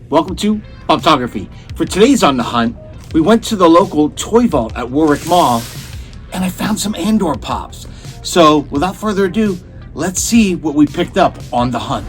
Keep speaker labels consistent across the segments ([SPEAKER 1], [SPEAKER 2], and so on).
[SPEAKER 1] welcome to BoxLunch. For today's On the Hunt, we went to the local toy vault at Warwick Mall and I found some Andor pops. So without further ado, let's see what we picked up on the hunt.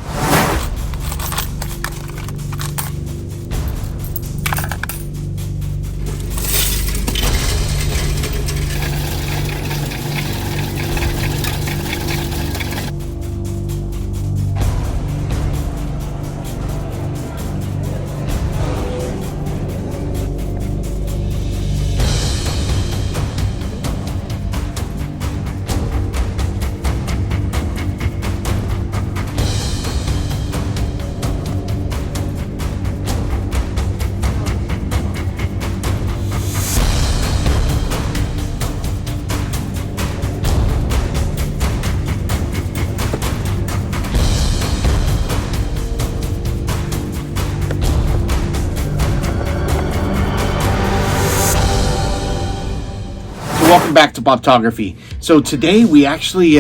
[SPEAKER 1] Welcome back to BoxLunch. So today we actually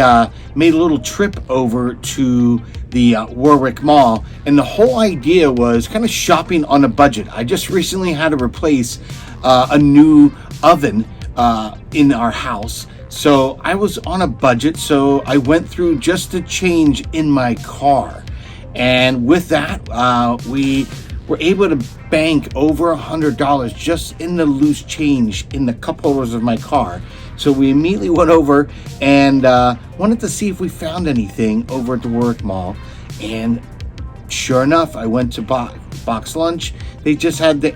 [SPEAKER 1] made a little trip over to the Warwick Mall, and the whole idea was kind of shopping on a budget. I just recently had to replace a new oven in our house, so I was on a budget, so I went through just a change in my car, and with that we were able to bank over $100 just in the loose change in the cup holders of my car. So we immediately went over and wanted to see if we found anything over at the Warwick Mall. And sure enough, I went to BoxLunch. They just had the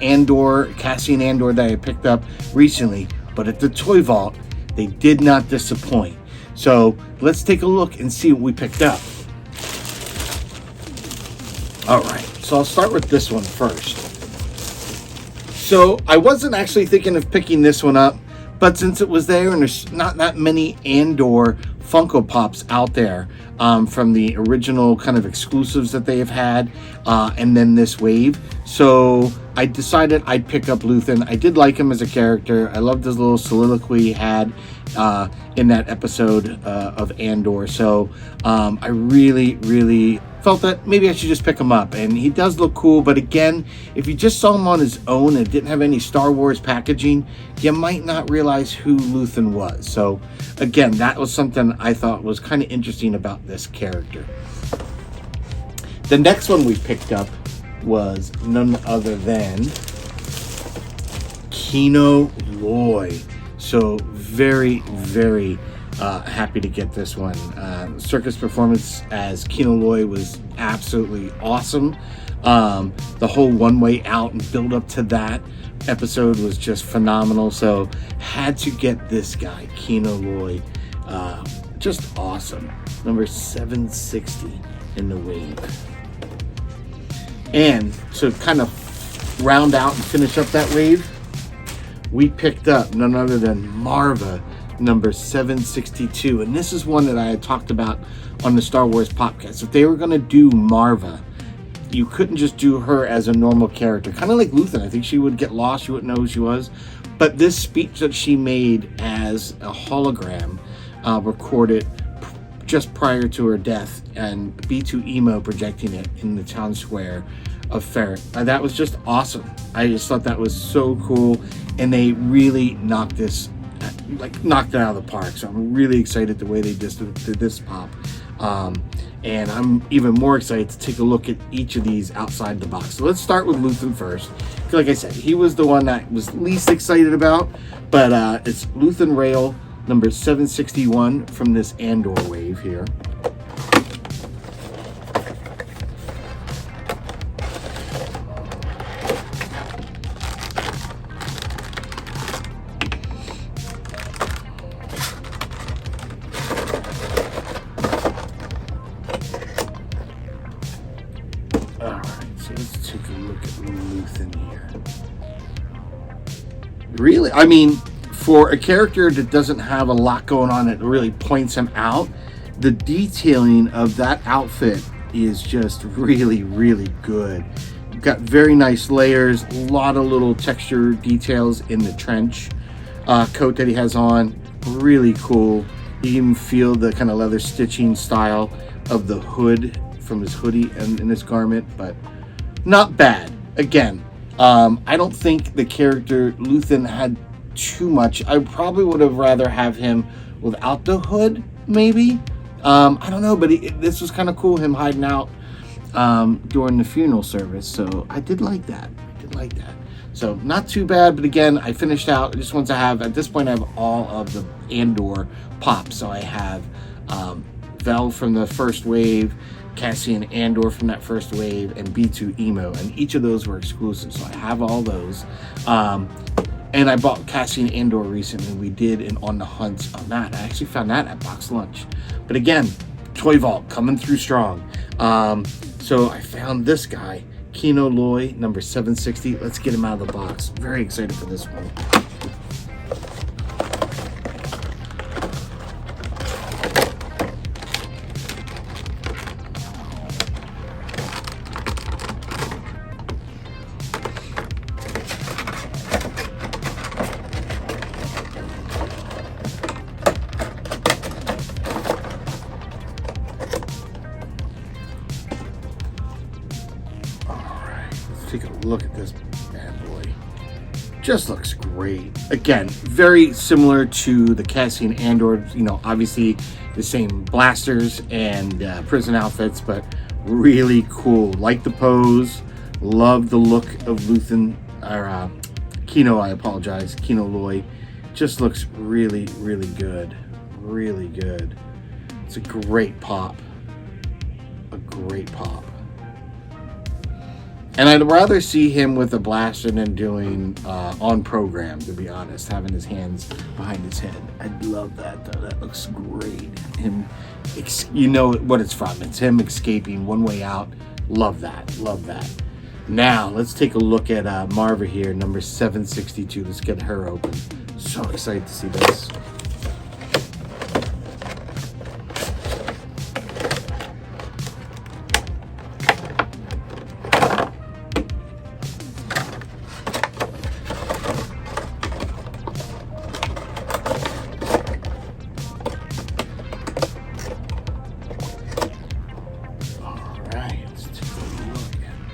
[SPEAKER 1] Cassian Andor that I picked up recently. But at the toy vault, they did not disappoint. So let's take a look and see what we picked up. All right, so I'll start with this one first. So I wasn't actually thinking of picking this one up, but since it was there and there's not that many Andor Funko Pops out there from the original kind of exclusives that they have had, and then this wave, so I decided I'd pick up Luthen. I did like him as a character. I loved his little soliloquy he had in that episode of Andor. So I really felt that maybe I should just pick him up. And he does look cool, but again, if you just saw him on his own and didn't have any Star Wars packaging, you might not realize who Luthen was. So again, that was something I thought was kind of interesting about this character. The next one we picked up was none other than Kino Loy. So very happy to get this one. Circus performance as Kino Loy was absolutely awesome. The whole one way out and build up to that episode was just phenomenal. So had to get this guy, Kino Loy. Just awesome. Number 760 in the wave. And to kind of round out and finish up that wave, we picked up none other than Maarva number 762. And this is one that I had talked about on the Star Wars podcast. If they were going to do Maarva, you couldn't just do her as a normal character. Kind of like Luthen. I think she would get lost. You wouldn't know who she was. But this speech that she made as a hologram recorded just prior to her death, and B2 Emo projecting it in the town square of Ferret. That was just awesome. I just thought that was so cool, and they really knocked it out of the park. So I'm really excited the way they did this pop, and I'm even more excited to take a look at each of these outside the box. So let's start with Luthen first. Like I said, he was the one that was least excited about, but it's Luthen Rael number 761 from this Andor wave here. Alright, so let's take a look at Luthen here. Really, I mean, for a character that doesn't have a lot going on that really points him out, the detailing of that outfit is just really good. You've got very nice layers, a lot of little texture details in the trench coat that he has on. Really cool. You can feel the kind of leather stitching style of the hood from his hoodie and in his garment, but not bad. again, I don't think the character Luthen had too much. I probably would have rather have him without the hood, maybe. I don't know, but this was kind of cool, him hiding out during the funeral service. So I did like that. So not too bad, but again, I finished out. I just want to have, at this point, I have all of the Andor pops. So I have Vel from the first wave, Cassian Andor from that first wave, and B2 Emo, and each of those were exclusive. So I have all those. And I bought Cassian Andor recently. We did an on the hunt on that. I actually found that at BoxLunch. But again, Toy Vault coming through strong. So I found this guy, Kino Loy, number 760. Let's get him out of the box. Very excited for this one. Take a look at this bad boy. Just looks great. Again, very similar to the Cassian Andor. You know, obviously the same blasters and prison outfits, but really cool. Like the pose. Love the look of Luthen, or Kino, I apologize, Kino Loy. Just looks really, really good. Really good. It's a great pop. A great pop. And I'd rather see him with a blaster than doing on program, to be honest, having his hands behind his head. I love that, though. That looks great. Him, you know what it's from. It's him escaping one way out. Love that. Love that. Now, let's take a look at Maarva here, number 762. Let's get her open. So excited to see this.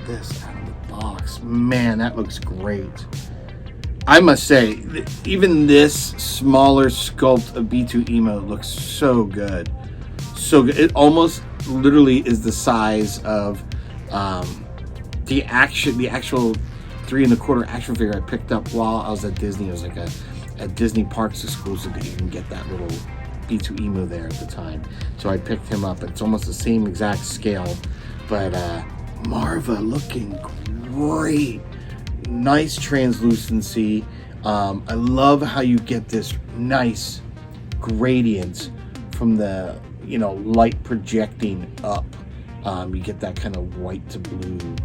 [SPEAKER 1] This out of the box. Man, that looks great. I must say, even this smaller sculpt of B2 Emo looks so good. So good. It almost literally is the size of the actual 3 1/4 action figure I picked up while I was at Disney. It was like a Disney Parks exclusive that you can get that little B2 Emo there at the time. So I picked him up. It's almost the same exact scale, but Maarva looking great. Nice translucency. I love how you get this nice gradient from the, you know, light projecting up. You get that kind of white to blue.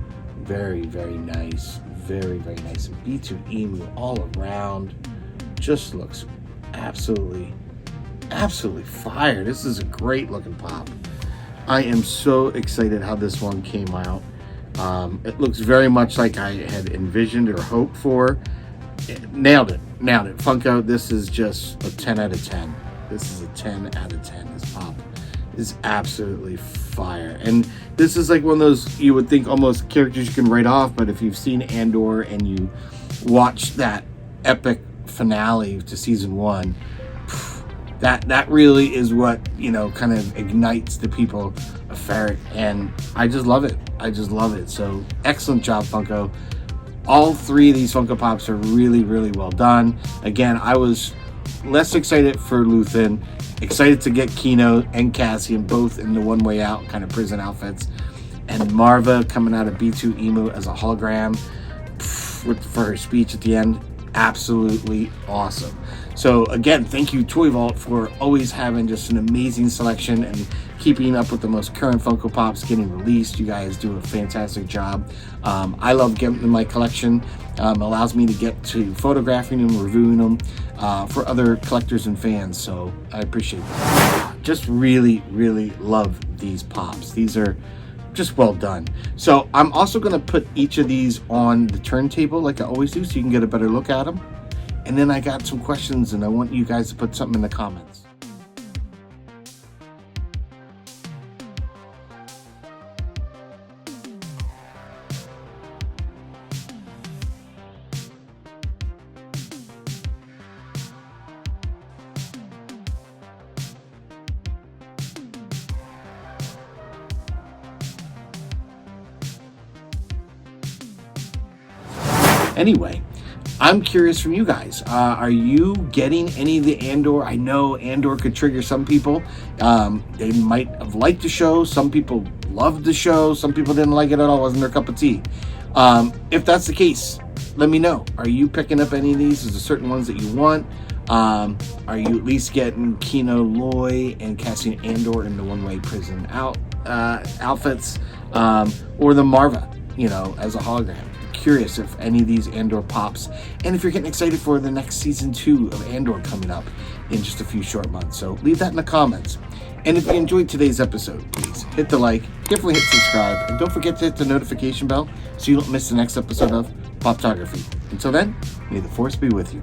[SPEAKER 1] Very, very nice. Very, very nice. And B2 Emu all around. Just looks absolutely fire. This is a great looking pop. I am so excited how this one came out. It looks very much like I had envisioned or hoped for. Nailed it. Funko, this is just a 10 out of 10. This is a 10 out of 10. This pop is absolutely fire. And this is like one of those, you would think almost characters you can write off, but if you've seen Andor and you watch that epic finale to season 1, that really is what, you know, kind of ignites the people of Ferret, and I just love it. So excellent job, Funko. All 3 of these Funko Pops are really, really well done. Again, I was less excited for Luthen, excited to get Kino and Cassian both in the one way out kind of prison outfits, and Maarva coming out of B2 Emu as a hologram for her speech at the end. Absolutely awesome. So again, thank you Toy Vault for always having just an amazing selection and keeping up with the most current Funko Pops getting released. You guys do a fantastic job. I love getting them in my collection. Allows me to get to photographing them, reviewing them for other collectors and fans. So I appreciate that. Just really, really love these pops. These are just well done. So I'm also going to put each of these on the turntable like I always do so you can get a better look at them. And then I got some questions and I want you guys to put something in the comments. Anyway, I'm curious from you guys. Are you getting any of the Andor? I know Andor could trigger some people. They might have liked the show. Some people loved the show. Some people didn't like it at all. Wasn't their cup of tea. If that's the case, let me know. Are you picking up any of these? Is there certain ones that you want? Are you at least getting Kino Loy and Cassian Andor in the one-way prison outfits? Or the Maarva, as a hologram? Curious if any of these Andor pops, and if you're getting excited for the next season 2 of Andor coming up in just a few short months. So leave that in the comments. And if you enjoyed today's episode, please hit the like, definitely hit subscribe, and don't forget to hit the notification bell so you don't miss the next episode of Poptography. Until then, may the force be with you.